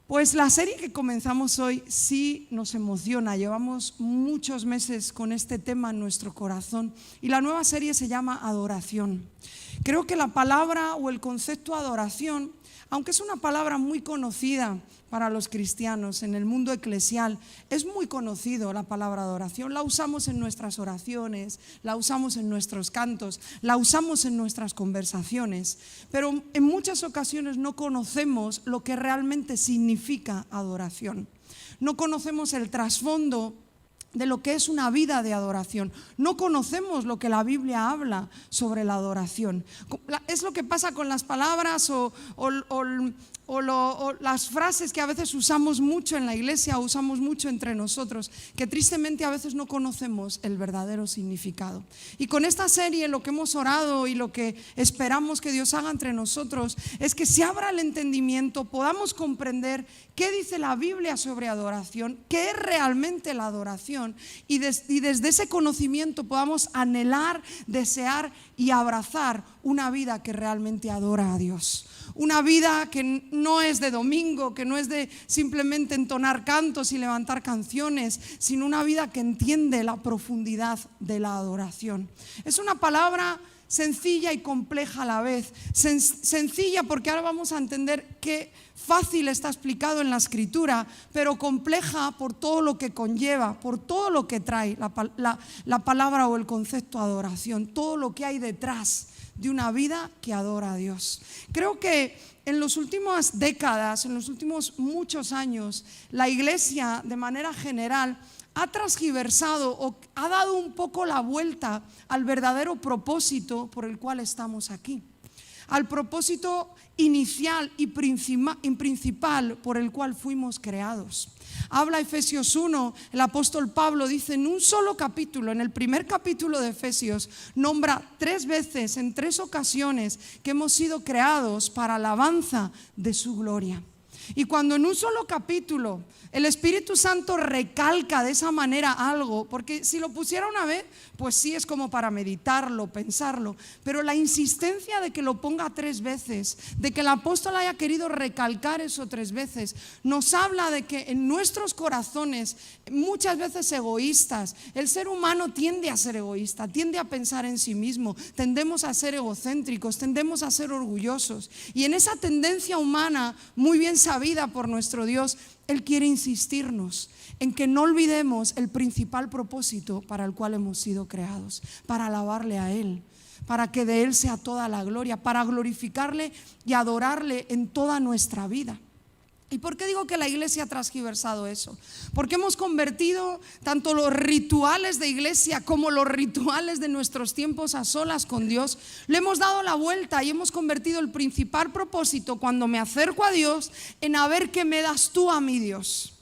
Pues la serie que comenzamos hoy sí nos emociona. Llevamos muchos meses con este tema en nuestro corazón y la nueva serie se llama Adoración. Creo que la palabra o el concepto adoración, aunque es una palabra muy conocida para los cristianos en el mundo eclesial, es muy conocido la palabra adoración. La usamos en nuestras oraciones, la usamos en nuestros cantos, la usamos en nuestras conversaciones, pero en muchas ocasiones no conocemos lo que realmente significa adoración. No conocemos el trasfondo de lo que es una vida de adoración. No conocemos lo que la Biblia habla sobre la adoración. Es lo que pasa con las palabras o las frases que a veces usamos mucho en la iglesia, usamos mucho entre nosotros, que tristemente a veces no conocemos el verdadero significado. Y con esta serie lo que hemos orado y lo que esperamos que Dios haga entre nosotros es que se abra el entendimiento, podamos comprender qué dice la Biblia sobre adoración, qué es realmente la adoración y desde ese conocimiento podamos anhelar, desear y abrazar una vida que realmente adora a Dios. Una vida que no es de domingo, que no es de simplemente entonar cantos y levantar canciones, sino una vida que entiende la profundidad de la adoración. Es una palabra sencilla y compleja a la vez. Sencilla porque ahora vamos a entender qué fácil está explicado en la Escritura, pero compleja por todo lo que conlleva, por todo lo que trae la palabra o el concepto adoración, todo lo que hay detrás de una vida que adora a Dios. Creo que en las últimas décadas, en los últimos muchos años, la iglesia de manera general ha transgiversado o ha dado un poco la vuelta al verdadero propósito por el cual estamos aquí, al propósito inicial y principal por el cual fuimos creados. Habla Efesios 1, el apóstol Pablo dice en un solo capítulo, en el primer capítulo de Efesios, nombra 3 veces, en 3 ocasiones, que hemos sido creados para alabanza de su gloria. Y cuando en un solo capítulo el Espíritu Santo recalca de esa manera algo, porque si lo pusiera una vez, pues sí es como para meditarlo, pensarlo, pero la insistencia de que lo ponga 3 veces, de que el apóstol haya querido recalcar eso 3 veces, nos habla de que en nuestros corazones, muchas veces egoístas, el ser humano tiende a ser egoísta, tiende a pensar en sí mismo, tendemos a ser egocéntricos, tendemos a ser orgullosos, y en esa tendencia humana muy bien sabida por nuestro Dios, Él quiere insistirnos en que no olvidemos el principal propósito para el cual hemos sido creados, para alabarle a Él, para que de Él sea toda la gloria, para glorificarle y adorarle en toda nuestra vida. ¿Y por qué digo que la iglesia ha transgiversado eso? Porque hemos convertido tanto los rituales de iglesia como los rituales de nuestros tiempos a solas con Dios, le hemos dado la vuelta y hemos convertido el principal propósito cuando me acerco a Dios en a ver qué me das tú a mí, Dios,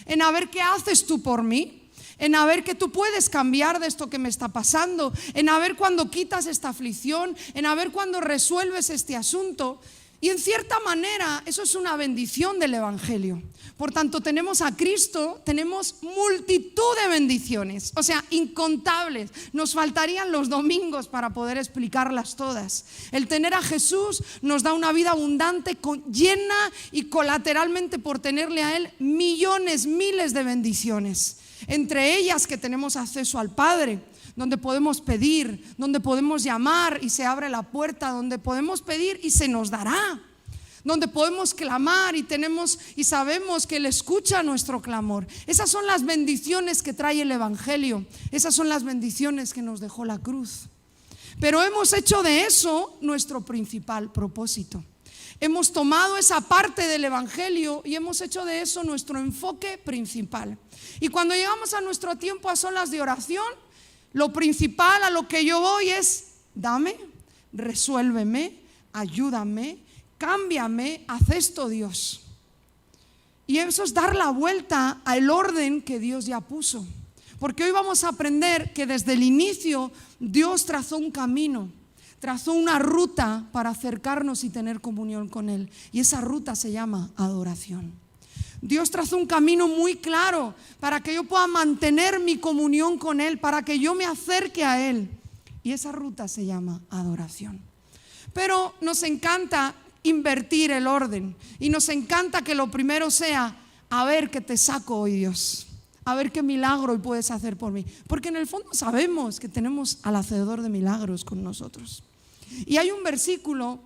en a ver qué haces tú por mí, en a ver que tú puedes cambiar de esto que me está pasando, en a ver cuando quitas esta aflicción, en a ver cuando resuelves este asunto. Y en cierta manera eso es una bendición del Evangelio. Por tanto, tenemos a Cristo, tenemos multitud de bendiciones, o sea, incontables. Nos faltarían los domingos para poder explicarlas todas. El tener a Jesús nos da una vida abundante, llena y colateralmente por tenerle a Él millones, miles de bendiciones. Entre ellas que tenemos acceso al Padre, donde podemos pedir, donde podemos llamar y se abre la puerta, donde podemos pedir y se nos dará, donde podemos clamar y sabemos que Él escucha nuestro clamor. Esas son las bendiciones que trae el Evangelio, esas son las bendiciones que nos dejó la cruz. Pero hemos hecho de eso nuestro principal propósito. Hemos tomado esa parte del Evangelio y hemos hecho de eso nuestro enfoque principal. Y cuando llegamos a nuestro tiempo a solas de oración, lo principal a lo que yo voy es: dame, resuélveme, ayúdame, cámbiame, haz esto, Dios. Y eso es dar la vuelta al orden que Dios ya puso. Porque hoy vamos a aprender que desde el inicio Dios trazó un camino, trazó una ruta para acercarnos y tener comunión con Él. Y esa ruta se llama adoración. Dios trazó un camino muy claro para que yo pueda mantener mi comunión con Él, para que yo me acerque a Él. Y esa ruta se llama adoración. Pero nos encanta invertir el orden. Y nos encanta que lo primero sea, a ver qué te saco hoy, Dios. A ver qué milagro hoy puedes hacer por mí. Porque en el fondo sabemos que tenemos al hacedor de milagros con nosotros. Y hay un versículo,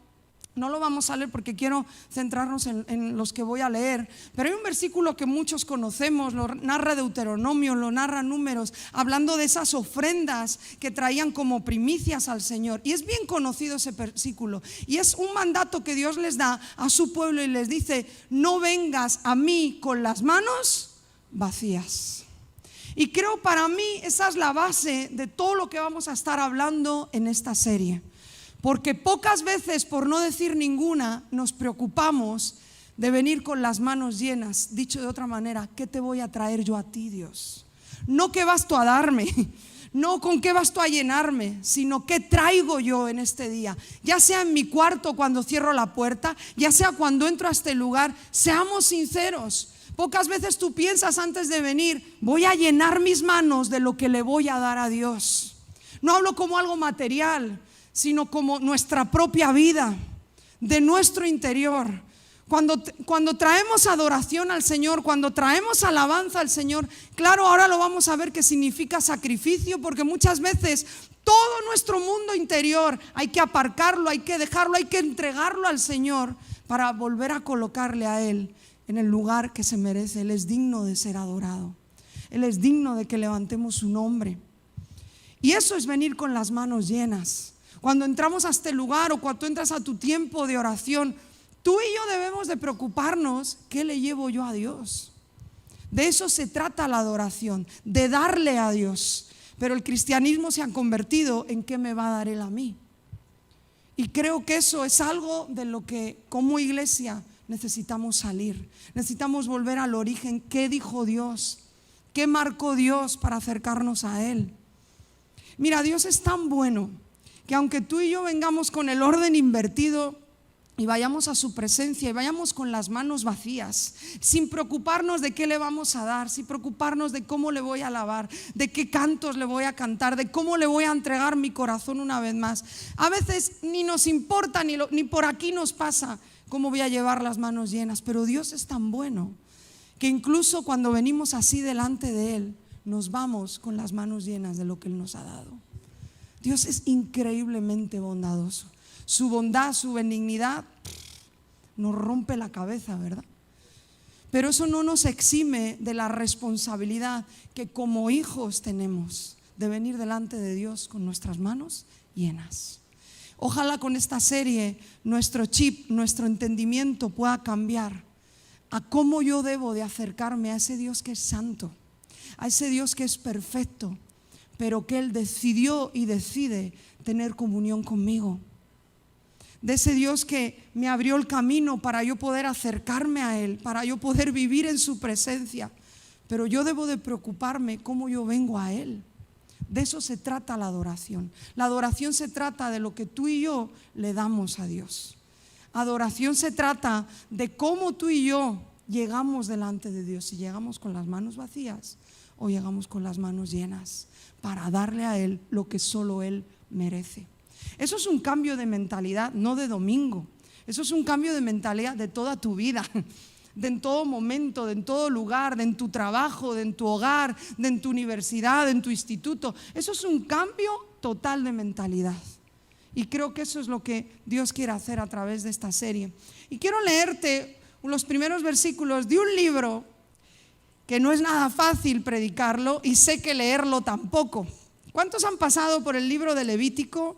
no lo vamos a leer porque quiero centrarnos en los que voy a leer, pero hay un versículo que muchos conocemos, lo narra Deuteronomio, lo narra Números, hablando de esas ofrendas que traían como primicias al Señor. Y es bien conocido ese versículo. Y es un mandato que Dios les da a su pueblo y les dice: no vengas a mí con las manos vacías. Y creo, para mí, esa es la base de todo lo que vamos a estar hablando en esta serie. Porque pocas veces, por no decir ninguna, nos preocupamos de venir con las manos llenas. Dicho de otra manera, ¿qué te voy a traer yo a ti, Dios? No qué vas tú a darme, no con qué vas tú a llenarme, sino qué traigo yo en este día. Ya sea en mi cuarto cuando cierro la puerta, ya sea cuando entro a este lugar. Seamos sinceros. Pocas veces tú piensas antes de venir: voy a llenar mis manos de lo que le voy a dar a Dios. No hablo como algo material, sino como nuestra propia vida, de nuestro interior. Cuando traemos adoración al Señor, cuando traemos alabanza al Señor, claro, ahora lo vamos a ver que significa sacrificio, porque muchas veces todo nuestro mundo interior hay que aparcarlo, hay que dejarlo, hay que entregarlo al Señor para volver a colocarle a Él en el lugar que se merece. Él es digno de ser adorado, Él es digno de que levantemos su nombre. Y eso es venir con las manos llenas. Cuando entramos a este lugar o cuando entras a tu tiempo de oración, tú y yo debemos de preocuparnos: ¿qué le llevo yo a Dios? De eso se trata la adoración, de darle a Dios. Pero el cristianismo se ha convertido en ¿qué me va a dar Él a mí? Y creo que eso es algo de lo que como iglesia necesitamos salir. Necesitamos volver al origen. ¿Qué dijo Dios? ¿Qué marcó Dios para acercarnos a Él? Mira, Dios es tan bueno que aunque tú y yo vengamos con el orden invertido y vayamos a su presencia y vayamos con las manos vacías, sin preocuparnos de qué le vamos a dar, sin preocuparnos de cómo le voy a alabar, de qué cantos le voy a cantar, de cómo le voy a entregar mi corazón una vez más, a veces ni nos importa, ni por aquí nos pasa cómo voy a llevar las manos llenas. Pero Dios es tan bueno que incluso cuando venimos así delante de Él, nos vamos con las manos llenas de lo que Él nos ha dado. Dios es increíblemente bondadoso. Su bondad, su benignidad nos rompe la cabeza, ¿verdad? Pero eso no nos exime de la responsabilidad que como hijos tenemos de venir delante de Dios con nuestras manos llenas. Ojalá con esta serie nuestro chip, nuestro entendimiento pueda cambiar a cómo yo debo de acercarme a ese Dios que es santo, a ese Dios que es perfecto, pero que Él decidió y decide tener comunión conmigo. De ese Dios que me abrió el camino para yo poder acercarme a Él, para yo poder vivir en su presencia. Pero yo debo de preocuparme cómo yo vengo a Él. De eso se trata la adoración. La adoración se trata de lo que tú y yo le damos a Dios. Adoración se trata de cómo tú y yo llegamos delante de Dios. Si llegamos con las manos vacías o llegamos con las manos llenas, para darle a Él lo que solo Él merece. Eso es un cambio de mentalidad, no de domingo. Eso es un cambio de mentalidad de toda tu vida, de en todo momento, de en todo lugar, de en tu trabajo, de en tu hogar, de en tu universidad, de en tu instituto. Eso es un cambio total de mentalidad. Y creo que eso es lo que Dios quiere hacer a través de esta serie. Y quiero leerte los primeros versículos de un libro que no es nada fácil predicarlo y sé que leerlo tampoco. ¿Cuántos han pasado por el libro de Levítico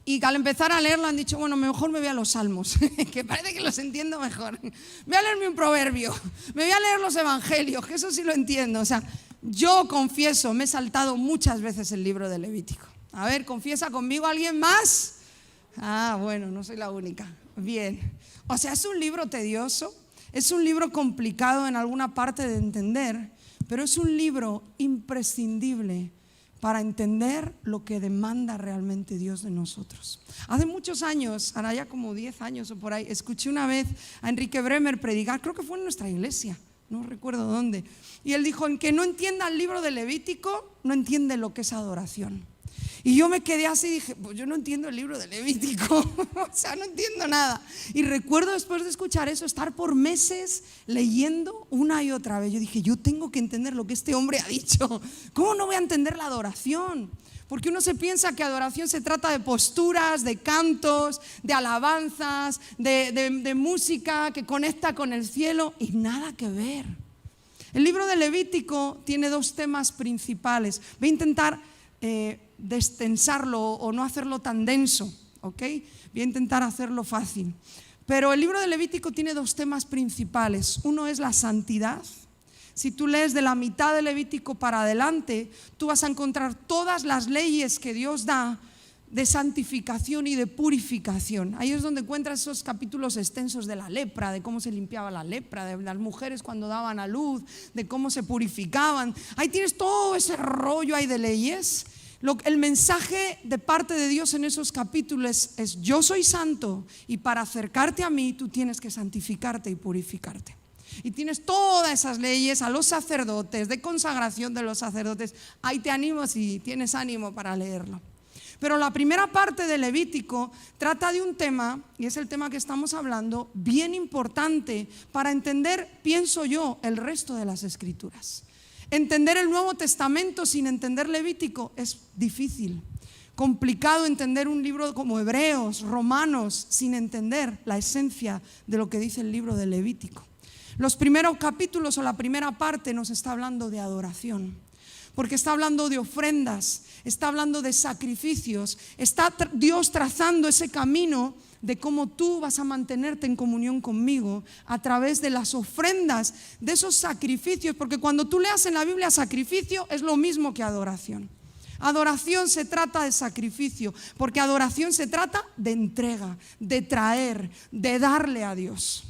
y al empezar a leerlo han dicho: bueno, mejor me voy a los Salmos, que parece que los entiendo mejor? Voy a leerme un proverbio, me voy a leer los evangelios, que eso sí lo entiendo. O sea, yo confieso, me he saltado muchas veces el libro de Levítico. A ver, ¿confiesa conmigo alguien más? Ah, bueno, no soy la única. Bien. O sea, es un libro tedioso. Es un libro complicado en alguna parte de entender, pero es un libro imprescindible para entender lo que demanda realmente Dios de nosotros. Hace muchos años, ahora ya como 10 años o por ahí, escuché una vez a Enrique Bremer predicar, creo que fue en nuestra iglesia, no recuerdo dónde, y él dijo: en que no entienda el libro de Levítico, no entiende lo que es adoración. Y yo me quedé así y dije, pues yo no entiendo el libro de Levítico, o sea, no entiendo nada. Y recuerdo después de escuchar eso, estar por meses leyendo una y otra vez. Yo dije, yo tengo que entender lo que este hombre ha dicho. ¿Cómo no voy a entender la adoración? Porque uno se piensa que adoración se trata de posturas, de cantos, de alabanzas, de música que conecta con el cielo, y nada que ver. El libro de Levítico tiene dos temas principales. Voy a intentar destensarlo o no hacerlo tan denso, ¿ok? Voy a intentar hacerlo fácil. Pero el libro de Levítico tiene dos temas principales. Uno es la santidad. Si tú lees de la mitad de Levítico para adelante, tú vas a encontrar todas las leyes que Dios da de santificación y de purificación. Ahí es donde encuentras esos capítulos extensos de la lepra, de cómo se limpiaba la lepra, de las mujeres cuando daban a luz, de cómo se purificaban. Ahí tienes todo ese rollo ahí de leyes. El mensaje de parte de Dios en esos capítulos es: yo soy santo y para acercarte a mí tú tienes que santificarte y purificarte. Y tienes todas esas leyes a los sacerdotes, de consagración de los sacerdotes. Ahí te animo si tienes ánimo para leerlo. Pero la primera parte de Levítico trata de un tema, y es el tema que estamos hablando, bien importante para entender, pienso yo, el resto de las Escrituras. Entender el Nuevo Testamento sin entender Levítico es difícil. Complicado entender un libro como Hebreos, Romanos, sin entender la esencia de lo que dice el libro de Levítico. Los primeros capítulos o la primera parte nos está hablando de adoración, porque está hablando de ofrendas, está hablando de sacrificios, está Dios trazando ese camino de cómo tú vas a mantenerte en comunión conmigo a través de las ofrendas, de esos sacrificios, porque cuando tú leas en la Biblia sacrificio es lo mismo que adoración. Adoración se trata de sacrificio, porque adoración se trata de entrega, de traer, de darle a Dios.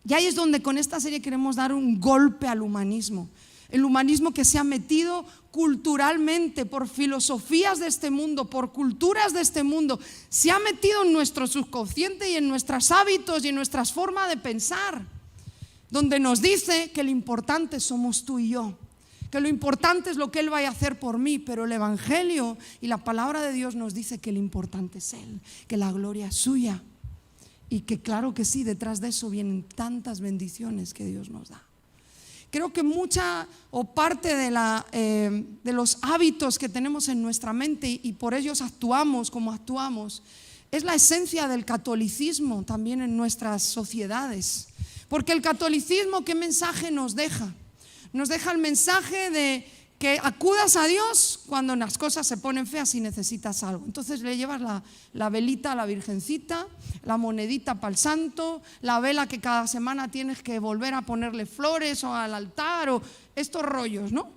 Y ahí es donde con esta serie queremos dar un golpe al humanismo. El humanismo que se ha metido culturalmente por filosofías de este mundo, por culturas de este mundo, se ha metido en nuestro subconsciente y en nuestros hábitos y en nuestras formas de pensar, donde nos dice que lo importante somos tú y yo, que lo importante es lo que Él vaya a hacer por mí, pero el Evangelio y la palabra de Dios nos dice que lo importante es Él, que la gloria es suya. Y que claro que sí, detrás de eso vienen tantas bendiciones que Dios nos da. Creo que mucha o parte de los hábitos que tenemos en nuestra mente y por ellos actuamos como actuamos, es la esencia del catolicismo también en nuestras sociedades. Porque el catolicismo, ¿qué mensaje nos deja? Nos deja el mensaje de que acudas a Dios cuando las cosas se ponen feas y necesitas algo. Entonces le llevas la velita a la Virgencita, la monedita para el santo, la vela que cada semana tienes que volver a ponerle flores o al altar o estos rollos, ¿no?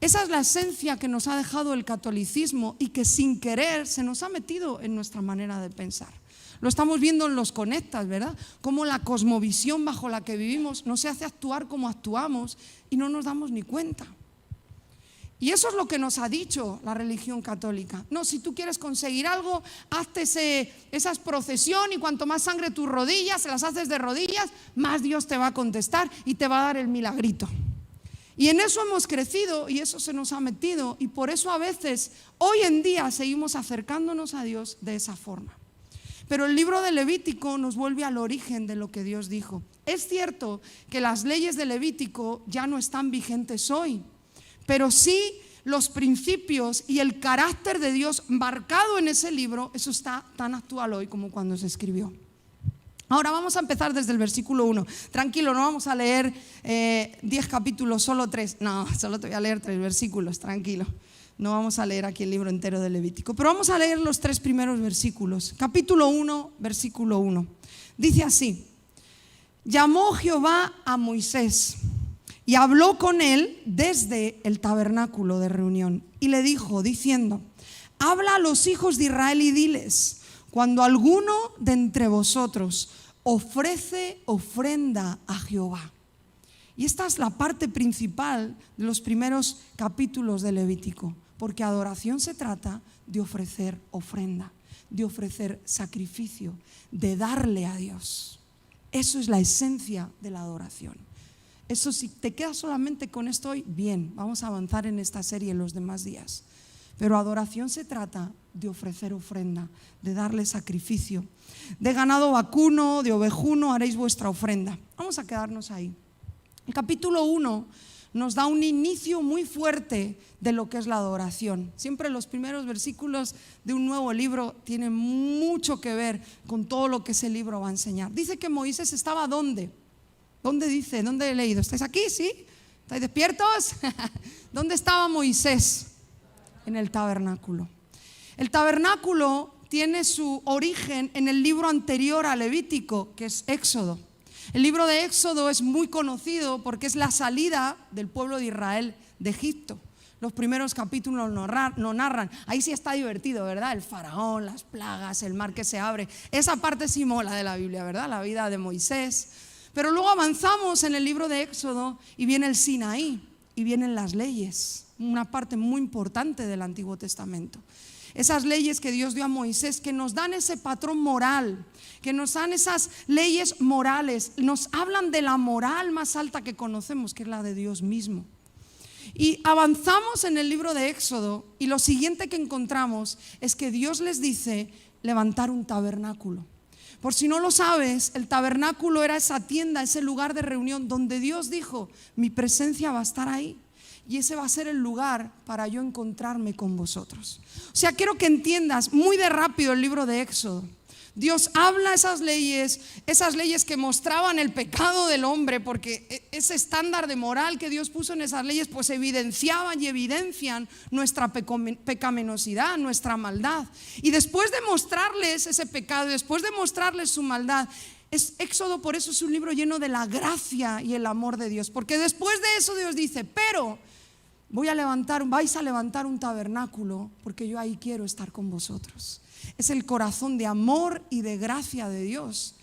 Esa es la esencia que nos ha dejado el catolicismo y que sin querer se nos ha metido en nuestra manera de pensar. Lo estamos viendo en los conectas, ¿verdad? Cómo la cosmovisión bajo la que vivimos nos hace actuar como actuamos y no nos damos ni cuenta. Y eso es lo que nos ha dicho la religión católica. No, si tú quieres conseguir algo, hazte esa procesión y cuanto más sangre tus rodillas, se las haces de rodillas, más Dios te va a contestar y te va a dar el milagrito. Y en eso hemos crecido y eso se nos ha metido y por eso a veces, hoy en día, seguimos acercándonos a Dios de esa forma. Pero el libro de Levítico nos vuelve al origen de lo que Dios dijo. Es cierto que las leyes de Levítico ya no están vigentes hoy, pero sí los principios y el carácter de Dios marcado en ese libro, eso está tan actual hoy como cuando se escribió. Ahora vamos a empezar desde el versículo 1. Tranquilo, no vamos a leer 10 capítulos, solo 3. No, solo te voy a leer 3 versículos, tranquilo. No vamos a leer aquí el libro entero de Levítico, pero vamos a leer los 3 primeros versículos. Capítulo 1, versículo 1. Dice así: llamó Jehová a Moisés y habló con él desde el tabernáculo de reunión y le dijo diciendo: habla a los hijos de Israel y diles: cuando alguno de entre vosotros ofrece ofrenda a Jehová. Y esta es la parte principal de los primeros capítulos de Levítico, porque adoración se trata de ofrecer ofrenda, de ofrecer sacrificio, de darle a Dios. Eso es la esencia de la adoración. Eso, si te quedas solamente con esto hoy, bien, vamos a avanzar en esta serie en los demás días. Pero adoración se trata de ofrecer ofrenda, de darle sacrificio. De ganado vacuno, de ovejuno haréis vuestra ofrenda. Vamos a quedarnos ahí. El capítulo 1 nos da un inicio muy fuerte de lo que es la adoración. Siempre los primeros versículos de un nuevo libro tienen mucho que ver con todo lo que ese libro va a enseñar. Dice que Moisés estaba ¿dónde? ¿Dónde dice? ¿Dónde he leído? ¿Estáis aquí? ¿Sí? ¿Estáis despiertos? ¿Dónde estaba Moisés? En el tabernáculo. El tabernáculo tiene su origen en el libro anterior a Levítico, que es Éxodo. El libro de Éxodo es muy conocido porque es la salida del pueblo de Israel de Egipto. Los primeros capítulos lo narran. Ahí sí está divertido, ¿verdad? El faraón, las plagas, el mar que se abre. Esa parte sí mola de la Biblia, ¿verdad? La vida de Moisés. Pero luego avanzamos en el libro de Éxodo y viene el Sinaí y vienen las leyes, una parte muy importante del Antiguo Testamento. Esas leyes que Dios dio a Moisés, que nos dan ese patrón moral, que nos dan esas leyes morales, nos hablan de la moral más alta que conocemos, que es la de Dios mismo. Y avanzamos en el libro de Éxodo y lo siguiente que encontramos es que Dios les dice levantar un tabernáculo. Por si no lo sabes, el tabernáculo era esa tienda, ese lugar de reunión donde Dios dijo, mi presencia va a estar ahí. Y ese va a ser el lugar para yo encontrarme con vosotros. O sea, quiero que entiendas muy de rápido el libro de Éxodo. Dios habla esas leyes que mostraban el pecado del hombre, porque ese estándar de moral que Dios puso en esas leyes, pues evidenciaban y evidencian nuestra pecaminosidad, nuestra maldad. Y después de mostrarles ese pecado, después de mostrarles su maldad, Éxodo por eso es un libro lleno de la gracia y el amor de Dios, porque después de eso Dios dice, pero vais a levantar un tabernáculo porque yo ahí quiero estar con vosotros. Es el corazón de amor y de gracia de Dios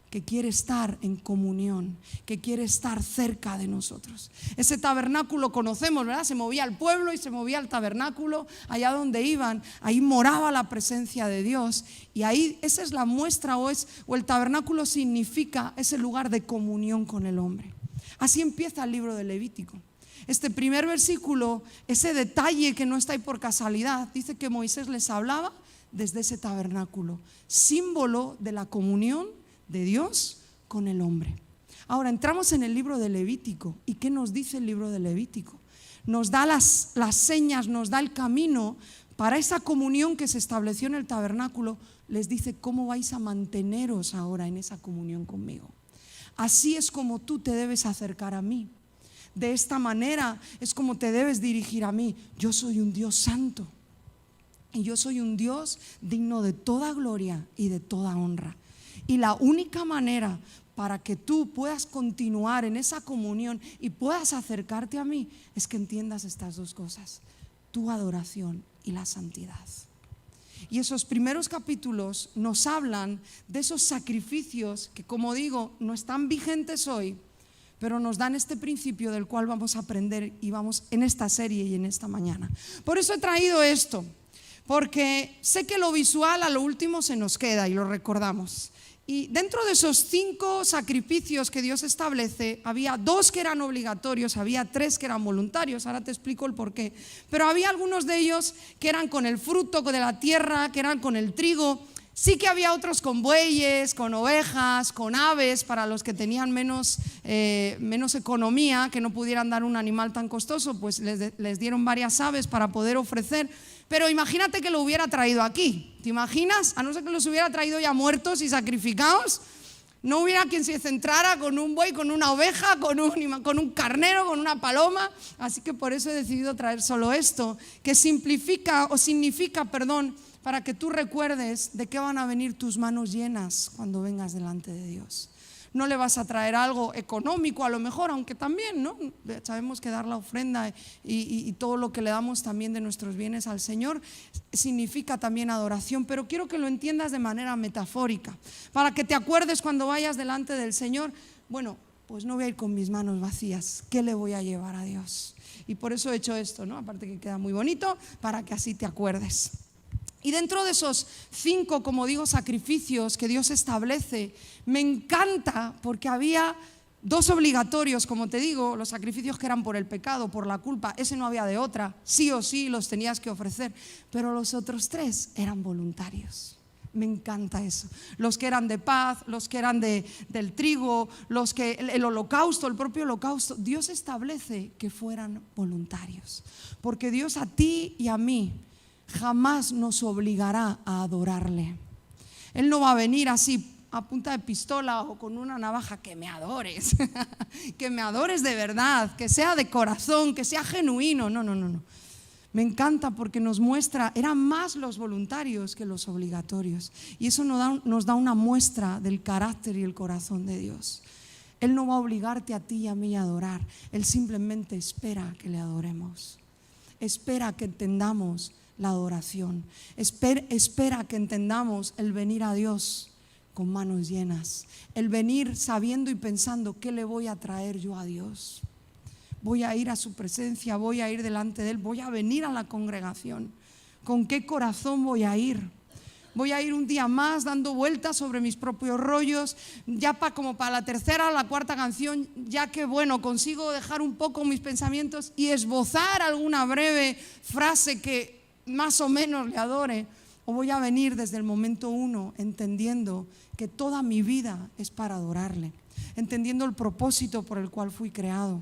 que quiere estar en comunión, que quiere estar cerca de nosotros. Ese tabernáculo conocemos, ¿verdad? Se movía el pueblo y se movía el tabernáculo, allá donde iban, ahí moraba la presencia de Dios. Y ahí esa es la muestra o el tabernáculo significa ese lugar de comunión con el hombre. Así empieza el libro de Levítico. Este primer versículo, ese detalle que no está ahí por casualidad, dice que Moisés les hablaba desde ese tabernáculo, símbolo de la comunión de Dios con el hombre. Ahora entramos en el libro de Levítico. ¿Y qué nos dice el libro de Levítico? Nos da las señas, nos da el camino para esa comunión que se estableció en el tabernáculo. Les dice cómo vais a manteneros ahora en esa comunión conmigo. Así es como tú te debes acercar a mí. De esta manera es como te debes dirigir a mí. Yo soy un Dios santo y yo soy un Dios digno de toda gloria y de toda honra. Y la única manera para que tú puedas continuar en esa comunión y puedas acercarte a mí es que entiendas estas dos cosas: tu adoración y la santidad. Y esos primeros capítulos nos hablan de esos sacrificios que, como digo, no están vigentes hoy, pero nos dan este principio del cual vamos a aprender y vamos en esta serie y en esta mañana. Por eso he traído esto, porque sé que lo visual a lo último se nos queda y lo recordamos. Y dentro de esos 5 sacrificios que Dios establece, había 2 que eran obligatorios, había 3 que eran voluntarios, ahora te explico el porqué. Pero había algunos de ellos que eran con el fruto de la tierra, que eran con el trigo. Sí que había otros con bueyes, con ovejas, con aves, para los que tenían menos economía, que no pudieran dar un animal tan costoso, pues les dieron varias aves para poder ofrecer. Pero imagínate que lo hubiera traído aquí, ¿te imaginas? A no ser que los hubiera traído ya muertos y sacrificados, no hubiera quien se centrara con un buey, con una oveja, con un carnero, con una paloma. Así que por eso he decidido traer solo esto, que significa, para que tú recuerdes de qué van a venir tus manos llenas cuando vengas delante de Dios. No le vas a traer algo económico a lo mejor, aunque también, ¿no? Sabemos que dar la ofrenda y todo lo que le damos también de nuestros bienes al Señor significa también adoración, pero quiero que lo entiendas de manera metafórica, para que te acuerdes cuando vayas delante del Señor. Bueno, pues no voy a ir con mis manos vacías, ¿qué le voy a llevar a Dios? Y por eso he hecho esto, ¿no? Aparte que queda muy bonito, para que así te acuerdes. Y dentro de esos 5, como digo, sacrificios que Dios establece, me encanta porque había 2 obligatorios, como te digo, los sacrificios que eran por el pecado, por la culpa, ese no había de otra, sí o sí los tenías que ofrecer, pero los otros 3 eran voluntarios. Me encanta eso. Los que eran de paz, los que eran del trigo, los que el holocausto, el propio holocausto, Dios establece que fueran voluntarios, porque Dios a ti y a mí jamás nos obligará a adorarle. Él no va a venir así a punta de pistola o con una navaja, que me adores, que me adores de verdad, que sea de corazón, que sea genuino. No. Me encanta porque nos muestra, eran más los voluntarios que los obligatorios. Y eso nos da una muestra del carácter y el corazón de Dios. Él no va a obligarte a ti y a mí a adorar. Él simplemente espera que le adoremos. Espera que entendamos la adoración. Espera que entendamos el venir a Dios con manos llenas, el venir sabiendo y pensando, ¿qué le voy a traer yo a Dios? Voy a ir a su presencia, voy a ir delante de Él, voy a venir a la congregación. ¿Con qué corazón voy a ir? Voy a ir un día más dando vueltas sobre mis propios rollos, ya como para la tercera o la cuarta canción, ya que consigo dejar un poco mis pensamientos y esbozar alguna breve frase que más o menos le adore. O voy a venir desde el momento 1 entendiendo que toda mi vida es para adorarle, entendiendo el propósito por el cual fui creado,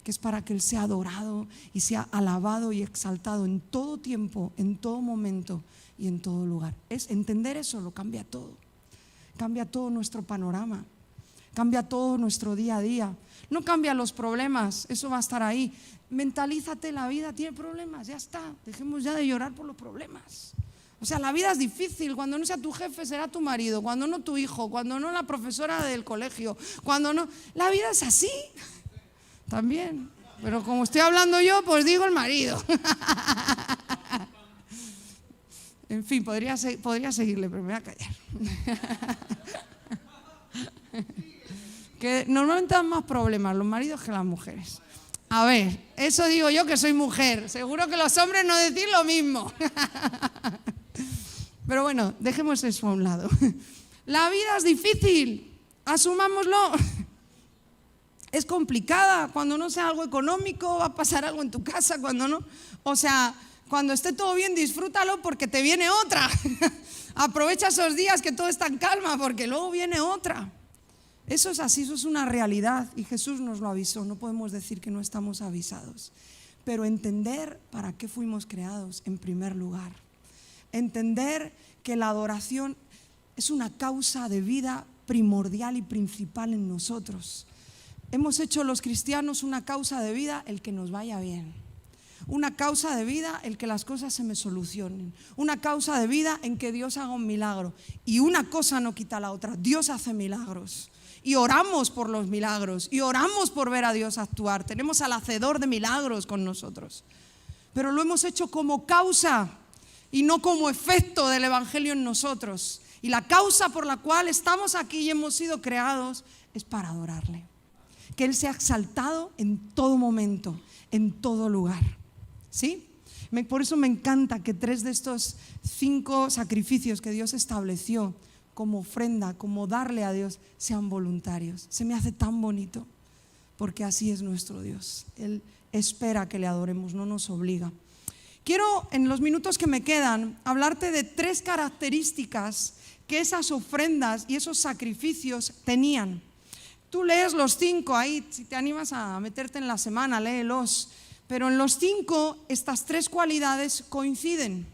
que es para que Él sea adorado y sea alabado y exaltado en todo tiempo, en todo momento y en todo lugar. Entender eso lo cambia todo nuestro panorama, cambia todo nuestro día a día. No cambia los problemas, eso va a estar ahí. Mentalízate, la vida tiene problemas, ya está, dejemos ya de llorar por los problemas. O sea, la vida es difícil, cuando no sea tu jefe será tu marido, cuando no tu hijo, cuando no la profesora del colegio, cuando no… La vida es así, también, pero como estoy hablando yo, pues digo el marido. En fin, podría seguirle, pero me voy a callar. Que normalmente dan más problemas los maridos que las mujeres. A ver, eso digo yo que soy mujer, seguro que los hombres no decís lo mismo. Pero bueno, dejemos eso a un lado. La vida es difícil, asumámoslo. Es complicada, cuando no sea algo económico va a pasar algo en tu casa, cuando no. O sea, cuando esté todo bien, disfrútalo porque te viene otra. Aprovecha esos días que todo está en calma porque luego viene otra. Eso es así, eso es una realidad y Jesús nos lo avisó, no podemos decir que no estamos avisados. Pero entender para qué fuimos creados en primer lugar. Entender que la adoración es una causa de vida primordial y principal en nosotros. Hemos hecho los cristianos una causa de vida el que nos vaya bien. Una causa de vida el que las cosas se me solucionen. Una causa de vida en que Dios haga un milagro. Y una cosa no quita la otra, Dios hace milagros. Y oramos por los milagros y oramos por ver a Dios actuar. Tenemos al hacedor de milagros con nosotros. Pero lo hemos hecho como causa y no como efecto del Evangelio en nosotros. Y la causa por la cual estamos aquí y hemos sido creados es para adorarle. Que Él sea exaltado en todo momento, en todo lugar. ¿Sí? Por eso me encanta que 3 de estos 5 sacrificios que Dios estableció como ofrenda, como darle a Dios, sean voluntarios. Se me hace tan bonito, porque así es nuestro Dios. Él espera que le adoremos, no nos obliga. Quiero, en los minutos que me quedan, hablarte de 3 características que esas ofrendas y esos sacrificios tenían. Tú lees los 5 ahí, si te animas a meterte en la semana, léelos. Pero en los 5, estas 3 cualidades coinciden.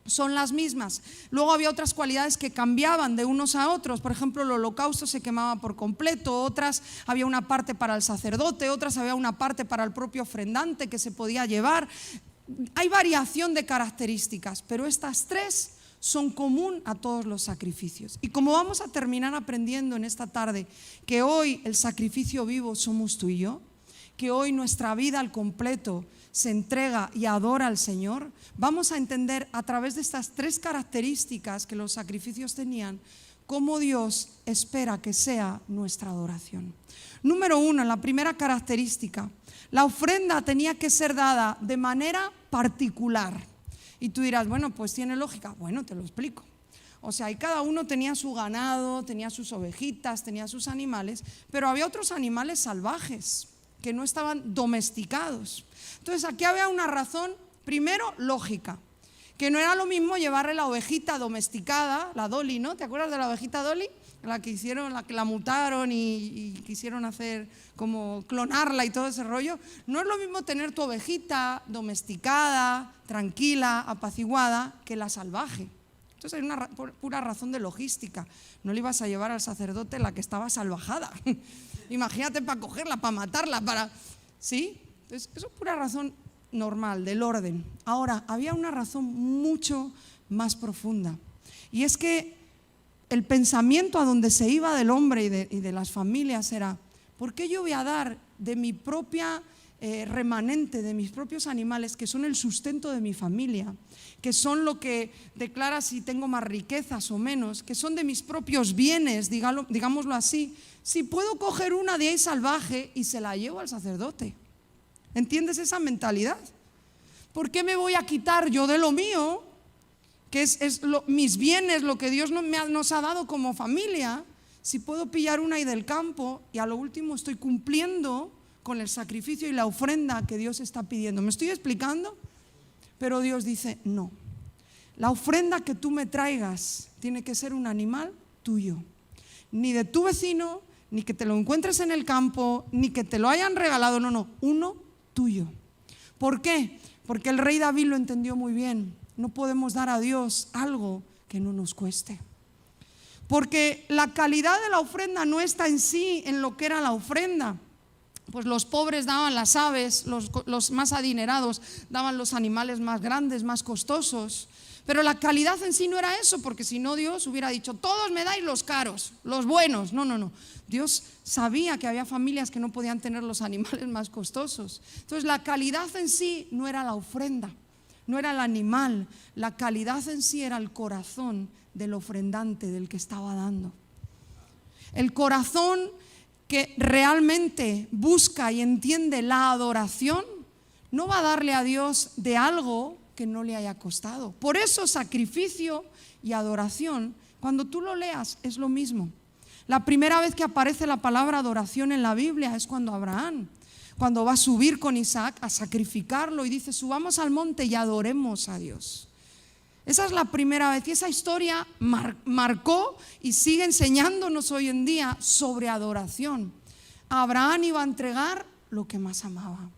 Son las mismas. Luego había otras cualidades que cambiaban de unos a otros. Por ejemplo, el holocausto se quemaba por completo, otras había una parte para el sacerdote, otras había una parte para el propio ofrendante que se podía llevar. Hay variación de características, pero estas 3 son común a todos los sacrificios. Y como vamos a terminar aprendiendo en esta tarde que hoy el sacrificio vivo somos tú y yo, que hoy nuestra vida al completo se entrega y adora al Señor, vamos a entender a través de estas 3 características que los sacrificios tenían, cómo Dios espera que sea nuestra adoración. Número 1, la primera característica, la ofrenda tenía que ser dada de manera particular. Y tú dirás, bueno, pues tiene lógica. Bueno, te lo explico. O sea, y cada uno tenía su ganado, tenía sus ovejitas, tenía sus animales, pero había otros animales salvajes que no estaban domesticados. Entonces aquí había una razón, primero, lógica, que no era lo mismo llevarle la ovejita domesticada, la Dolly, ¿no? ¿Te acuerdas de la ovejita Dolly? La que hicieron, la que la mutaron y quisieron hacer como clonarla y todo ese rollo. No es lo mismo tener tu ovejita domesticada, tranquila, apaciguada, que la salvaje. Entonces hay una pura razón de logística. No le ibas a llevar al sacerdote la que estaba salvajada. Imagínate para cogerla, para matarla, para... ¿Sí? Entonces eso es pura razón normal, del orden. Ahora, había una razón mucho más profunda. Y es que el pensamiento a donde se iba del hombre y de las familias era: ¿por qué yo voy a dar de mi propia remanente, de mis propios animales, que son el sustento de mi familia, que son lo que declara si tengo más riquezas o menos, que son de mis propios bienes, digámoslo así, si puedo coger una de ahí salvaje y se la llevo al sacerdote? ¿Entiendes esa mentalidad? ¿Por qué me voy a quitar yo de lo mío, que es mis bienes, lo que Dios nos ha dado como familia, si puedo pillar una ahí del campo y a lo último estoy cumpliendo con el sacrificio y la ofrenda que Dios está pidiendo? ¿Me estoy explicando? Pero Dios dice: no, la ofrenda que tú me traigas tiene que ser un animal tuyo, ni de tu vecino, ni que te lo encuentres en el campo, ni que te lo hayan regalado, no, uno tuyo. ¿Por qué? Porque el rey David lo entendió muy bien. No podemos dar a Dios algo que no nos cueste. Porque la calidad de la ofrenda no está en sí, en lo que era la ofrenda. Pues los pobres daban las aves, los más adinerados daban los animales más grandes, más costosos. Pero la calidad en sí no era eso, porque si no Dios hubiera dicho: todos me dais los caros, los buenos. No. Dios sabía que había familias que no podían tener los animales más costosos. Entonces la calidad en sí no era la ofrenda, no era el animal. La calidad en sí era el corazón del ofrendante, del que estaba dando. El corazón que realmente busca y entiende la adoración no va a darle a Dios de algo que no le haya costado. Por eso sacrificio y adoración, cuando tú lo leas, es lo mismo. La primera vez que aparece la palabra adoración en la Biblia es cuando Abraham, cuando va a subir con Isaac a sacrificarlo y dice: subamos al monte y adoremos a Dios. Esa es la primera vez, y esa historia marcó y sigue enseñándonos hoy en día sobre adoración. Abraham iba a entregar lo que más amaba,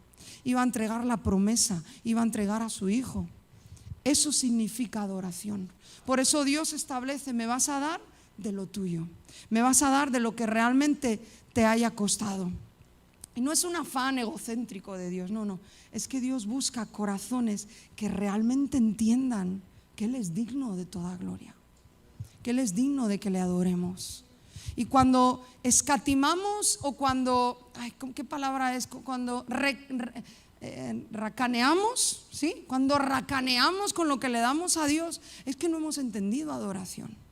iba a entregar la promesa, iba a entregar a su hijo. Eso significa adoración. Por eso Dios establece: me vas a dar de lo tuyo, me vas a dar de lo que realmente te haya costado. Y no es un afán egocéntrico de Dios, no, es que Dios busca corazones que realmente entiendan que Él es digno de toda gloria, que Él es digno de que le adoremos. Y cuando escatimamos o cuando, ¿qué palabra es? Cuando racaneamos, ¿sí? Cuando racaneamos con lo que le damos a Dios, es que no hemos entendido adoración.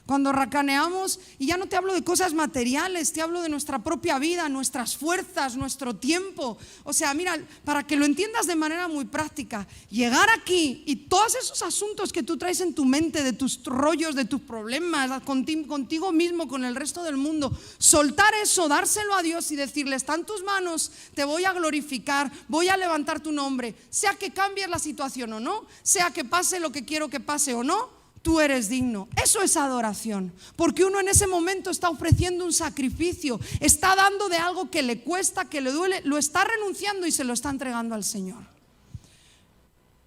Cuando racaneamos, y ya no te hablo de cosas materiales, te hablo de nuestra propia vida, nuestras fuerzas, nuestro tiempo. O sea, mira, para que lo entiendas de manera muy práctica, llegar aquí y todos esos asuntos que tú traes en tu mente, de tus rollos, de tus problemas, contigo mismo, con el resto del mundo, soltar eso, dárselo a Dios y decirle: está en tus manos, te voy a glorificar, voy a levantar tu nombre, sea que cambies la situación o no, sea que pase lo que quiero que pase o no, tú eres digno. Eso es adoración, porque uno en ese momento está ofreciendo un sacrificio, está dando de algo que le cuesta, que le duele, lo está renunciando y se lo está entregando al Señor.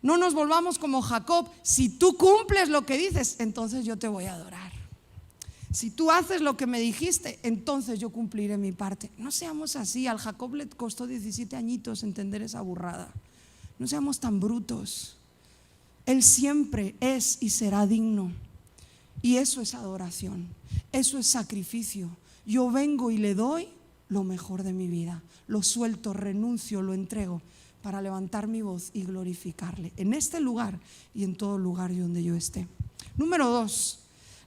No nos volvamos como Jacob: si tú cumples lo que dices, entonces yo te voy a adorar. Si tú haces lo que me dijiste, entonces yo cumpliré mi parte. No seamos así. Al Jacob le costó 17 añitos entender esa burrada. No seamos tan brutos. Él siempre es y será digno. Y eso es adoración, eso es sacrificio. Yo vengo y le doy lo mejor de mi vida, lo suelto, renuncio, lo entrego para levantar mi voz y glorificarle en este lugar y en todo lugar donde yo esté. Número 2,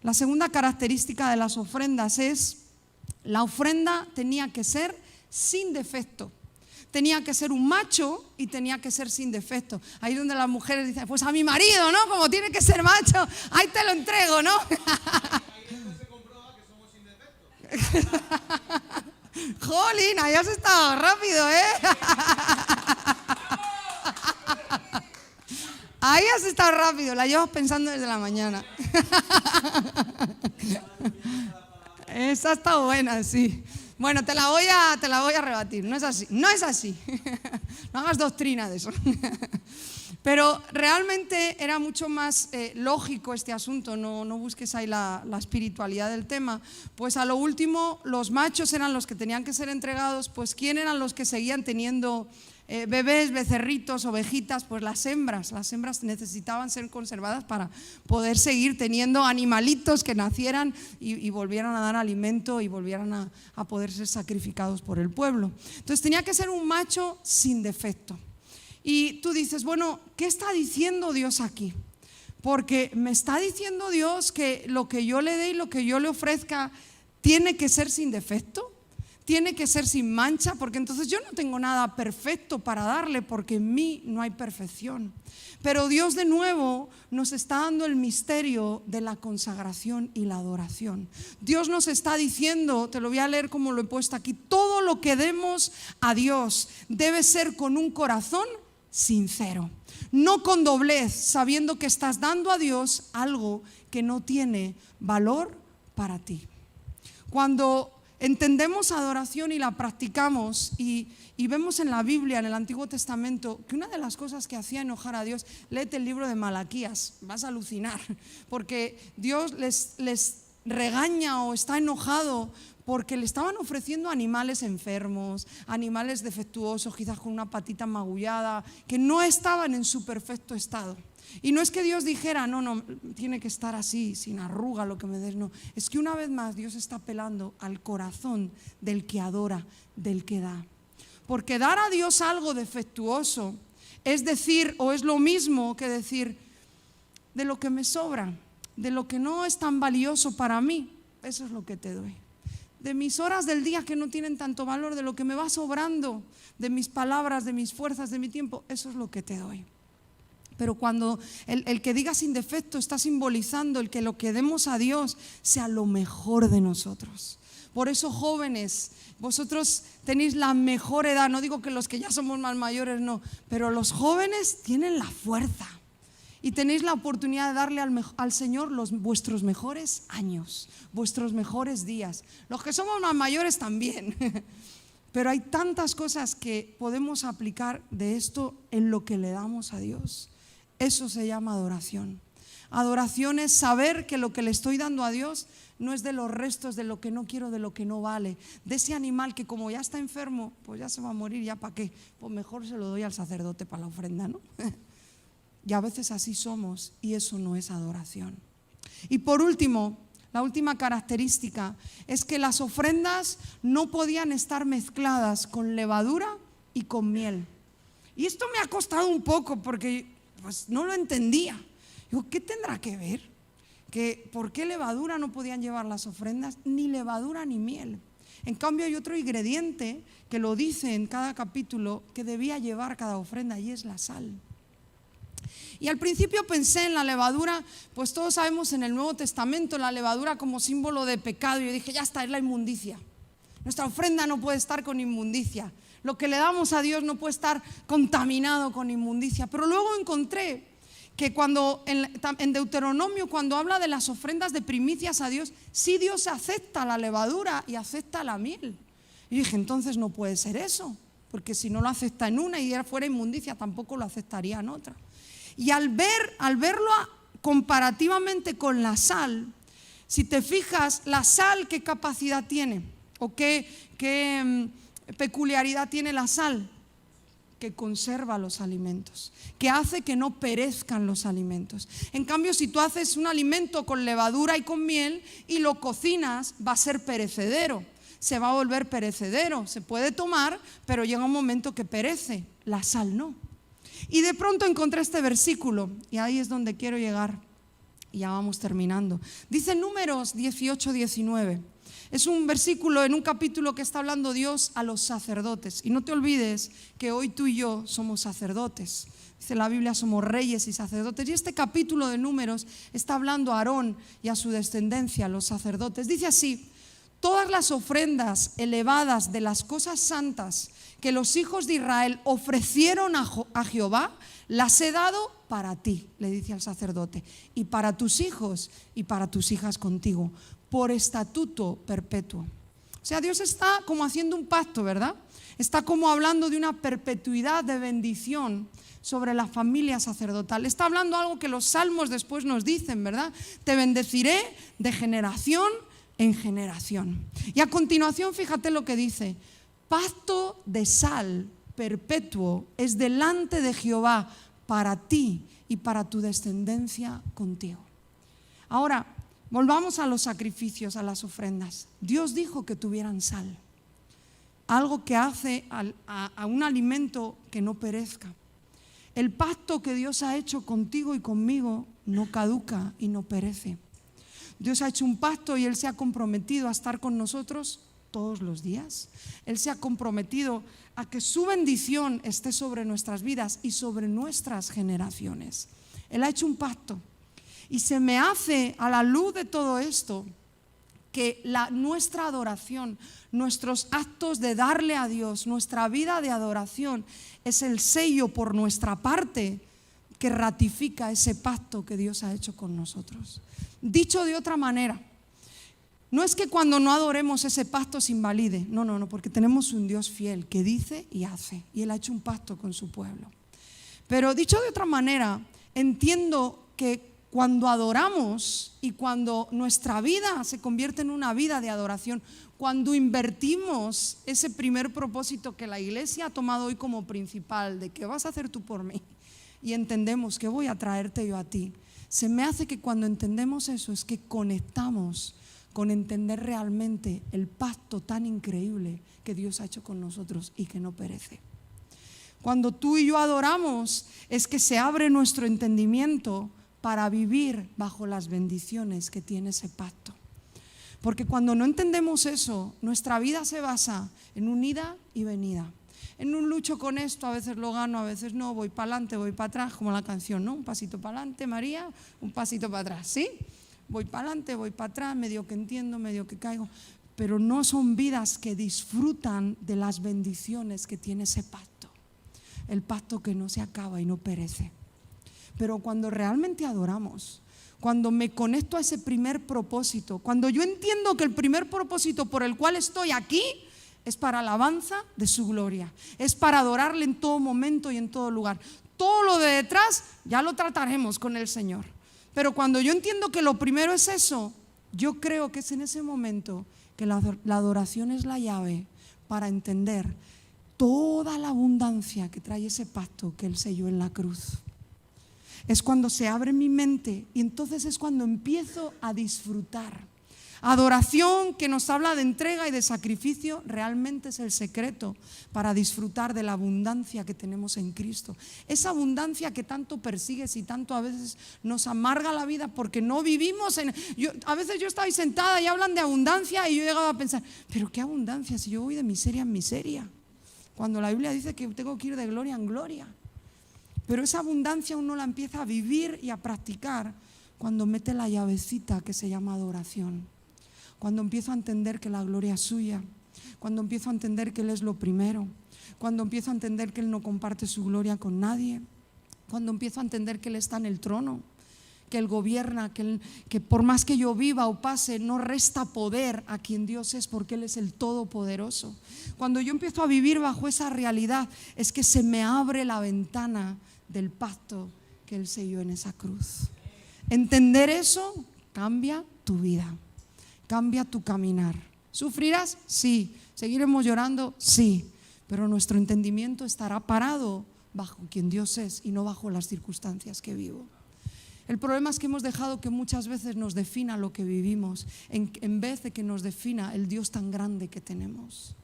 la segunda característica de las ofrendas es: la ofrenda tenía que ser sin defecto. tenía que ser un macho y tenía que ser sin defecto. Ahí es donde las mujeres dicen, pues a mi marido, ¿no? Como tiene que ser macho, ahí te lo entrego, ¿no? Ahí después se comprueba que somos sin defecto. Jolín, ahí has estado rápido, ¿eh? Ahí has estado rápido, la llevas pensando desde la mañana. Esa está buena, sí. Bueno, te la voy a rebatir, no es así, no es así. No hagas doctrina de eso. Pero realmente era mucho más lógico este asunto, no busques ahí la espiritualidad del tema. Pues a lo último, los machos eran los que tenían que ser entregados, pues ¿quién eran los que seguían teniendo bebés, becerritos, ovejitas? Pues las hembras necesitaban ser conservadas para poder seguir teniendo animalitos que nacieran y volvieran a dar alimento y volvieran a poder ser sacrificados por el pueblo. Entonces tenía que ser un macho sin defecto. Y tú dices, bueno, ¿qué está diciendo Dios aquí? Porque me está diciendo Dios que lo que yo le dé y lo que yo le ofrezca tiene que ser sin defecto, tiene que ser sin mancha, porque entonces yo no tengo nada perfecto para darle, porque en mí no hay perfección. Pero Dios de nuevo nos está dando el misterio de la consagración y la adoración. Dios nos está diciendo, te lo voy a leer como lo he puesto aquí, todo lo que demos a Dios debe ser con un corazón sincero, no con doblez, sabiendo que estás dando a Dios algo que no tiene valor para ti. Cuando entendemos adoración y la practicamos y vemos en la Biblia, en el Antiguo Testamento, que una de las cosas que hacía enojar a Dios, léete el libro de Malaquías, vas a alucinar, porque Dios les regaña o está enojado porque le estaban ofreciendo animales enfermos, animales defectuosos, quizás con una patita magullada, que no estaban en su perfecto estado. Y no es que Dios dijera, no, tiene que estar así, sin arruga lo que me des, no. Es que una vez más Dios está apelando al corazón del que adora, del que da. Porque dar a Dios algo defectuoso es decir, o es lo mismo que decir, de lo que me sobra, de lo que no es tan valioso para mí, eso es lo que te doy. De mis horas del día que no tienen tanto valor, de lo que me va sobrando, de mis palabras, de mis fuerzas, de mi tiempo, eso es lo que te doy. Pero cuando el que diga sin defecto está simbolizando el que lo que demos a Dios sea lo mejor de nosotros. Por eso, jóvenes, vosotros tenéis la mejor edad, no digo que los que ya somos más mayores no, pero los jóvenes tienen la fuerza. Y tenéis la oportunidad de darle al Señor vuestros mejores años, vuestros mejores días. Los que somos más mayores también. Pero hay tantas cosas que podemos aplicar de esto en lo que le damos a Dios. Eso se llama adoración. Adoración es saber que lo que le estoy dando a Dios no es de los restos, de lo que no quiero, de lo que no vale. De ese animal que como ya está enfermo, pues ya se va a morir, ¿ya para qué? Pues mejor se lo doy al sacerdote para la ofrenda, ¿no? Y a veces así somos y eso no es adoración. Y por último, la última característica es que las ofrendas no podían estar mezcladas con levadura y con miel. Y esto me ha costado un poco porque pues no lo entendía. Digo, ¿qué tendrá que ver? ¿Por qué levadura no podían llevar las ofrendas? Ni levadura ni miel. En cambio hay otro ingrediente que lo dice en cada capítulo que debía llevar cada ofrenda y es la sal. Y al principio pensé en la levadura, pues todos sabemos en el Nuevo Testamento la levadura como símbolo de pecado. Y yo dije, ya está, es la inmundicia. Nuestra ofrenda no puede estar con inmundicia. Lo que le damos a Dios no puede estar contaminado con inmundicia. Pero luego encontré que cuando en Deuteronomio, cuando habla de las ofrendas de primicias a Dios, sí Dios acepta la levadura y acepta la miel. Y dije, entonces no puede ser eso, porque si no lo acepta en una y fuera inmundicia, tampoco lo aceptaría en otra. Y al verlo comparativamente con la sal, si te fijas, la sal, ¿qué capacidad tiene? ¿O qué peculiaridad tiene la sal? Que conserva los alimentos, que hace que no perezcan los alimentos. En cambio, si tú haces un alimento con levadura y con miel y lo cocinas, va a ser perecedero, se va a volver perecedero. Se puede tomar, pero llega un momento que perece. La sal no. Y de pronto encontré este versículo y ahí es donde quiero llegar y ya vamos terminando. Dice Números 18:19. Es un versículo en un capítulo que está hablando Dios a los sacerdotes. Y no te olvides que hoy tú y yo somos sacerdotes. Dice la Biblia, somos reyes y sacerdotes. Y este capítulo de Números está hablando a Aarón y a su descendencia, los sacerdotes. Dice así: todas las ofrendas elevadas de las cosas santas que los hijos de Israel ofrecieron a Jehová, las he dado para ti, le dice al sacerdote, y para tus hijos y para tus hijas contigo, por estatuto perpetuo. O sea, Dios está como haciendo un pacto, ¿verdad? Está como hablando de una perpetuidad de bendición sobre la familia sacerdotal. Está hablando algo que los salmos después nos dicen, ¿verdad? Te bendeciré de generación en generación. Y a continuación, fíjate lo que dice: pacto de sal perpetuo es delante de Jehová para ti y para tu descendencia contigo. Ahora, volvamos a los sacrificios, a las ofrendas. Dios dijo que tuvieran sal, algo que hace a un alimento que no perezca. El pacto que Dios ha hecho contigo y conmigo no caduca y no perece. Dios ha hecho un pacto y Él se ha comprometido a estar con nosotros todos los días. Él se ha comprometido a que su bendición esté sobre nuestras vidas y sobre nuestras generaciones. Él ha hecho un pacto. Y se me hace, a la luz de todo esto, que nuestra adoración, nuestros actos de darle a Dios, nuestra vida de adoración, es el sello por nuestra parte que ratifica ese pacto que Dios ha hecho con nosotros. Dicho de otra manera, no es que cuando no adoremos ese pacto se invalide, no, porque tenemos un Dios fiel que dice y hace, y Él ha hecho un pacto con su pueblo. Pero dicho de otra manera, entiendo que cuando adoramos y cuando nuestra vida se convierte en una vida de adoración, cuando invertimos ese primer propósito que la iglesia ha tomado hoy como principal, de qué vas a hacer tú por mí, y entendemos que voy a traerte yo a ti, se me hace que cuando entendemos eso es que conectamos con entender realmente el pacto tan increíble que Dios ha hecho con nosotros y que no perece. Cuando tú y yo adoramos es que se abre nuestro entendimiento para vivir bajo las bendiciones que tiene ese pacto. Porque cuando no entendemos eso, nuestra vida se basa en un ida y venida. En un lucho con esto, a veces lo gano, a veces no, voy para adelante, voy para atrás, como la canción, ¿no? Un pasito para adelante, María, un pasito para atrás, ¿sí? Voy para adelante, voy para atrás, medio que entiendo, medio que caigo. Pero no son vidas que disfrutan de las bendiciones que tiene ese pacto. El pacto que no se acaba y no perece. Pero cuando realmente adoramos, cuando me conecto a ese primer propósito, cuando yo entiendo que el primer propósito por el cual estoy aquí es para alabanza de su gloria, es para adorarle en todo momento y en todo lugar. Todo lo de detrás ya lo trataremos con el Señor. Pero cuando yo entiendo que lo primero es eso, yo creo que es en ese momento que la adoración es la llave para entender toda la abundancia que trae ese pacto que Él selló en la cruz. Es cuando se abre mi mente y entonces es cuando empiezo a disfrutar. Adoración que nos habla de entrega y de sacrificio realmente es el secreto para disfrutar de la abundancia que tenemos en Cristo. Esa abundancia que tanto persigues y tanto a veces nos amarga la vida porque no vivimos en... a veces yo estaba ahí sentada y hablan de abundancia y yo he llegado a pensar, pero qué abundancia si yo voy de miseria en miseria, cuando la Biblia dice que tengo que ir de gloria en gloria. Pero esa abundancia uno la empieza a vivir y a practicar cuando mete la llavecita que se llama adoración. Cuando empiezo a entender que la gloria es suya, cuando empiezo a entender que Él es lo primero, cuando empiezo a entender que Él no comparte su gloria con nadie, cuando empiezo a entender que Él está en el trono, que Él gobierna, que por más que yo viva o pase, no resta poder a quien Dios es, porque Él es el Todopoderoso. Cuando yo empiezo a vivir bajo esa realidad, es que se me abre la ventana del pacto que Él selló en esa cruz. Entender eso cambia tu vida, cambia tu caminar. ¿Sufrirás? Sí. ¿Seguiremos llorando? Sí. Pero nuestro entendimiento estará parado bajo quien Dios es y no bajo las circunstancias que vivo. El problema es que hemos dejado que muchas veces nos defina lo que vivimos en vez de que nos defina el Dios tan grande que tenemos.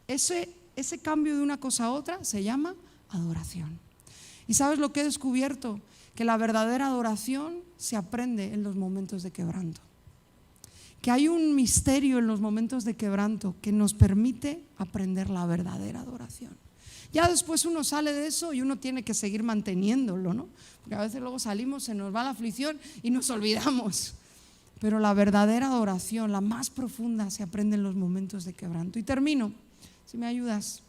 Ese cambio de una cosa a otra se llama adoración. ¿Y sabes lo que he descubierto? Que la verdadera adoración se aprende en los momentos de quebranto. que hay un misterio en los momentos de quebranto que nos permite aprender la verdadera adoración. Ya después uno sale de eso y uno tiene que seguir manteniéndolo, ¿no? Porque a veces luego salimos, se nos va la aflicción y nos olvidamos. Pero la verdadera adoración, la más profunda, se aprende en los momentos de quebranto. Y termino, si me ayudas.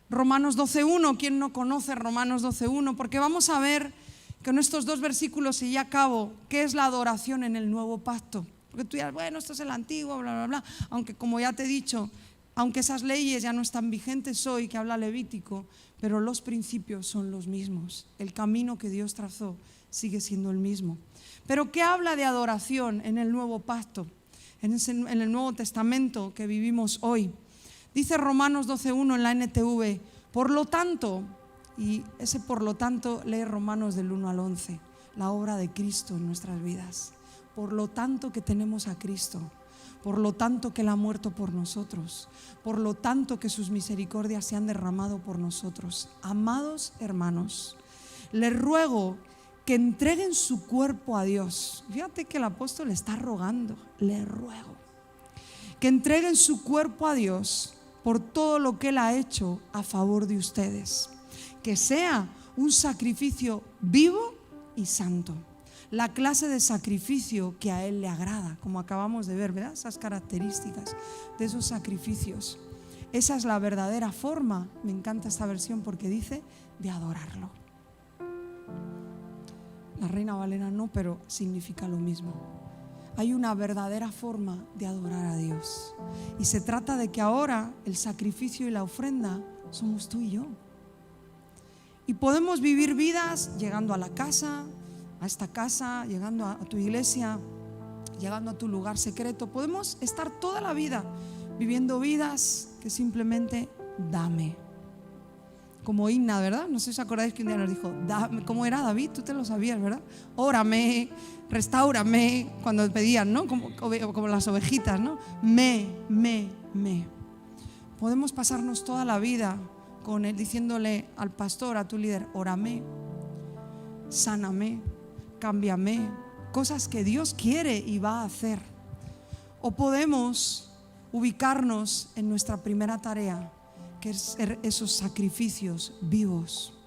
Romanos 12.1, ¿quién no conoce Romanos 12.1? Porque vamos a ver que en estos dos versículos, y ya acabo, ¿qué es la adoración en el nuevo pacto? Porque tú dirás, bueno, esto es el antiguo, bla, bla, bla. Aunque como ya te he dicho, aunque esas leyes ya no están vigentes hoy, que habla Levítico, pero los principios son los mismos. El camino que Dios trazó sigue siendo el mismo. Pero ¿qué habla de adoración en el nuevo pacto? En el Nuevo Testamento que vivimos hoy. Dice Romanos 12.1 en la NTV, por lo tanto, y ese por lo tanto lee Romanos del 1 al 11, la obra de Cristo en nuestras vidas. Por lo tanto que tenemos a Cristo, por lo tanto que Él ha muerto por nosotros, por lo tanto que sus misericordias se han derramado por nosotros. Amados hermanos, les ruego que entreguen su cuerpo a Dios. Fíjate que el apóstol está rogando, les ruego que entreguen su cuerpo a Dios por todo lo que Él ha hecho a favor de ustedes, que sea un sacrificio vivo y santo, la clase de sacrificio que a Él le agrada, como acabamos de ver, ¿verdad? Esas características de esos sacrificios. Esa es la verdadera forma, me encanta esta versión porque dice, de adorarlo. La Reina Valera no, pero significa lo mismo. Hay una verdadera forma de adorar a Dios. Y se trata de que ahora el sacrificio y la ofrenda somos tú y yo. Y podemos vivir vidas llegando a la casa, a esta casa, llegando a tu iglesia, llegando a tu lugar secreto. Podemos estar toda la vida viviendo vidas que simplemente dame. Como Inna, ¿verdad? No sé si os acordáis que un día nos dijo, dame. ¿Cómo era David? Tú te lo sabías, ¿verdad? Órame, restáurame, cuando pedían, ¿no? Como las ovejitas, ¿no? Me. Podemos pasarnos toda la vida con él, diciéndole al pastor, a tu líder, órame, sáname, cámbiame, cosas que Dios quiere y va a hacer. O podemos ubicarnos en nuestra primera tarea, que es ser esos sacrificios vivos,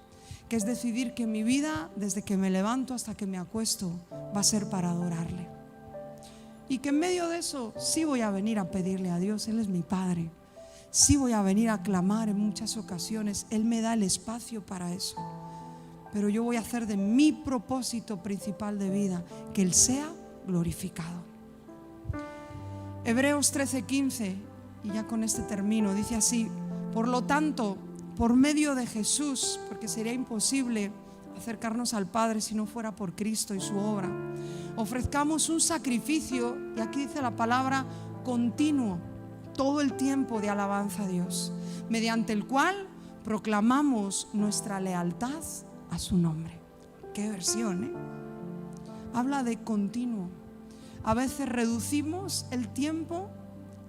que es decidir que mi vida, desde que me levanto hasta que me acuesto, va a ser para adorarle. Y que en medio de eso sí voy a venir a pedirle a Dios, Él es mi Padre. Sí voy a venir a clamar en muchas ocasiones, Él me da el espacio para eso. Pero yo voy a hacer de mi propósito principal de vida que Él sea glorificado. Hebreos 13:15, y ya con este termino, dice así: por lo tanto, por medio de Jesús, porque sería imposible acercarnos al Padre si no fuera por Cristo y su obra, ofrezcamos un sacrificio, y aquí dice la palabra, continuo, todo el tiempo de alabanza a Dios, mediante el cual proclamamos nuestra lealtad a su nombre. Qué versión, ¿eh? Habla de continuo. A veces reducimos el tiempo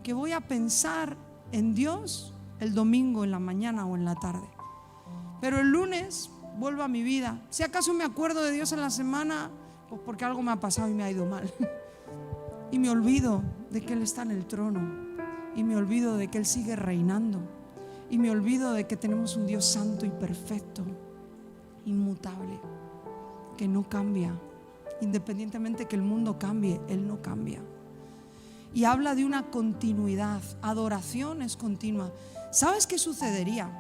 que voy a pensar en Dios el domingo en la mañana o en la tarde, pero el lunes vuelvo a mi vida. Si acaso me acuerdo de Dios en la semana, pues porque algo me ha pasado y me ha ido mal, y me olvido de que Él está en el trono, y me olvido de que Él sigue reinando, y me olvido de que tenemos un Dios santo y perfecto, inmutable, que no cambia. Independientemente que el mundo cambie, Él no cambia. Y habla de una continuidad. Adoración es continua. ¿Sabes qué sucedería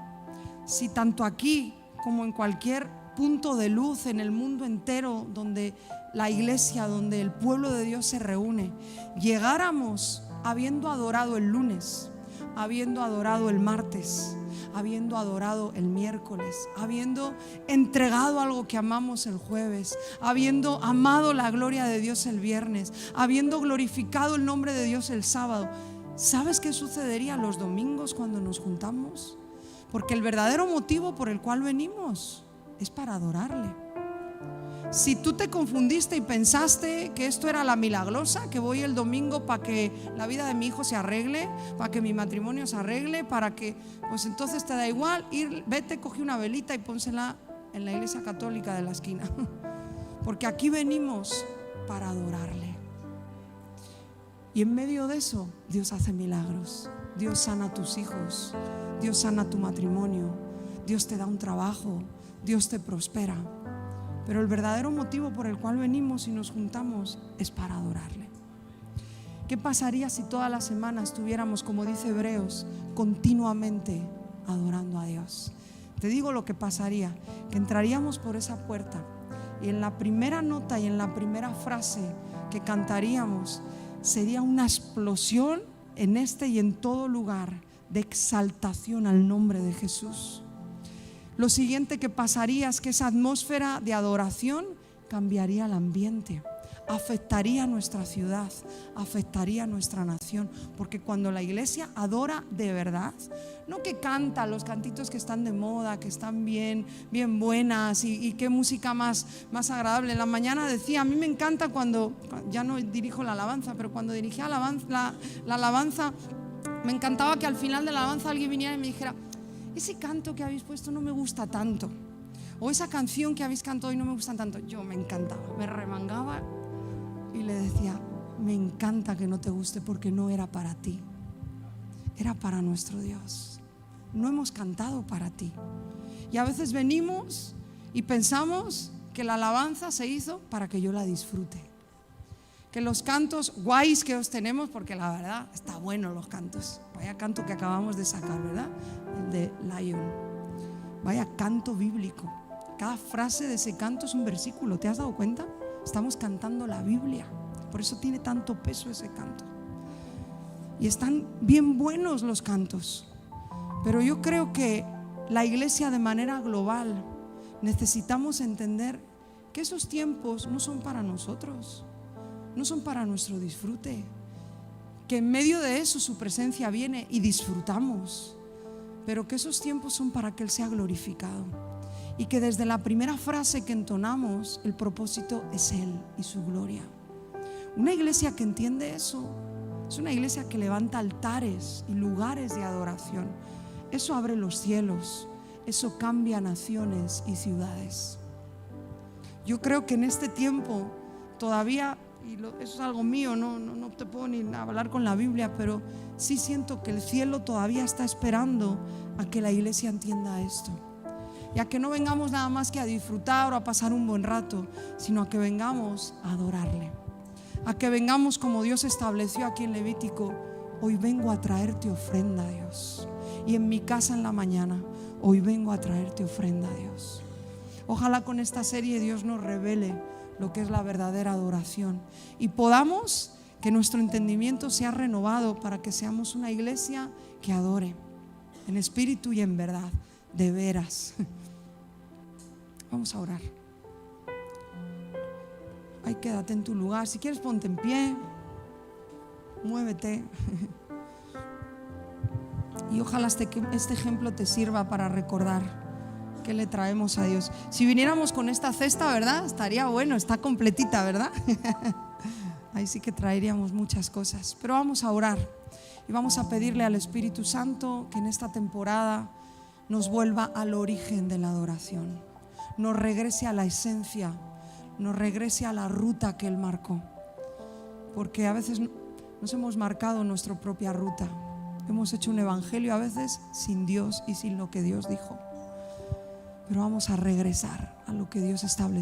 si tanto aquí como en cualquier punto de luz en el mundo entero, donde la iglesia, donde el pueblo de Dios se reúne, llegáramos habiendo adorado el lunes, habiendo adorado el martes, habiendo adorado el miércoles, habiendo entregado algo que amamos el jueves, habiendo amado la gloria de Dios el viernes, habiendo glorificado el nombre de Dios el sábado? ¿Sabes qué sucedería los domingos cuando nos juntamos? Porque el verdadero motivo por el cual venimos es para adorarle. Si tú te confundiste y pensaste que esto era la milagrosa, que voy el domingo para que la vida de mi hijo se arregle, para que mi matrimonio se arregle, para que, pues entonces te da igual, vete, coge una velita y pónsela en la iglesia católica de la esquina. Porque aquí venimos para adorarle. Y en medio de eso, Dios hace milagros. Dios sana a tus hijos, Dios sana tu matrimonio, Dios te da un trabajo, Dios te prospera. Pero el verdadero motivo por el cual venimos y nos juntamos es para adorarle. ¿Qué pasaría si toda la semana estuviéramos, como dice Hebreos, continuamente adorando a Dios? Te digo lo que pasaría, que entraríamos por esa puerta y en la primera nota y en la primera frase que cantaríamos sería una explosión en este y en todo lugar de exaltación al nombre de Jesús. Lo siguiente que pasaría es que esa atmósfera de adoración cambiaría el ambiente, afectaría nuestra ciudad, afectaría nuestra nación, porque cuando la iglesia adora de verdad, no que canta los cantitos que están de moda, que están bien buenas y qué música más agradable. En la mañana decía, a mí me encanta cuando, ya no dirijo la alabanza, pero cuando dirigía la alabanza, me encantaba que al final de la alabanza alguien viniera y me dijera, ese canto que habéis puesto no me gusta tanto, o esa canción que habéis cantado y no me gusta tanto. Yo me encantaba, me remangaba y le decía, me encanta que no te guste porque no era para ti, era para nuestro Dios. No hemos cantado para ti. Y a veces venimos y pensamos que la alabanza se hizo para que yo la disfrute, que los cantos guays que os tenemos, porque la verdad está bueno los cantos. Vaya canto que acabamos de sacar, ¿verdad? El de Lion. Vaya canto bíblico. Cada frase de ese canto es un versículo. ¿Te has dado cuenta? Estamos cantando la Biblia. Por eso tiene tanto peso ese canto. Y están bien buenos los cantos. Pero yo creo que la iglesia de manera global necesitamos entender que esos tiempos no son para nosotros, no son para nuestro disfrute, que en medio de eso su presencia viene y disfrutamos, pero que esos tiempos son para que Él sea glorificado y que desde la primera frase que entonamos el propósito es Él y su gloria. Una iglesia que entiende eso es una iglesia que levanta altares y lugares de adoración. Eso abre los cielos, eso cambia naciones y ciudades. Yo creo que en este tiempo todavía, y eso es algo mío, no te puedo ni hablar con la Biblia, pero sí siento que el cielo todavía está esperando a que la iglesia entienda esto, y a que no vengamos nada más que a disfrutar o a pasar un buen rato, sino a que vengamos a adorarle, a que vengamos como Dios estableció aquí en Levítico. Hoy vengo a traerte ofrenda a Dios, y en mi casa en la mañana, hoy vengo a traerte ofrenda a Dios. Ojalá con esta serie Dios nos revele lo que es la verdadera adoración y podamos que nuestro entendimiento sea renovado para que seamos una iglesia que adore en espíritu y en verdad, de veras. Vamos a orar. Ay, quédate en tu lugar. Si quieres, ponte en pie, muévete. Y ojalá este ejemplo te sirva para recordar que le traemos a Dios. Si viniéramos con esta cesta, ¿verdad? Estaría bueno, está completita, ¿verdad? Ahí sí que traeríamos muchas cosas. Pero vamos a orar y vamos a pedirle al Espíritu Santo que en esta temporada nos vuelva al origen de la adoración, nos regrese a la esencia, nos regrese a la ruta que Él marcó, porque a veces nos hemos marcado nuestra propia ruta. Hemos hecho un evangelio a veces sin Dios y sin lo que Dios dijo. Pero vamos a regresar a lo que Dios estableció.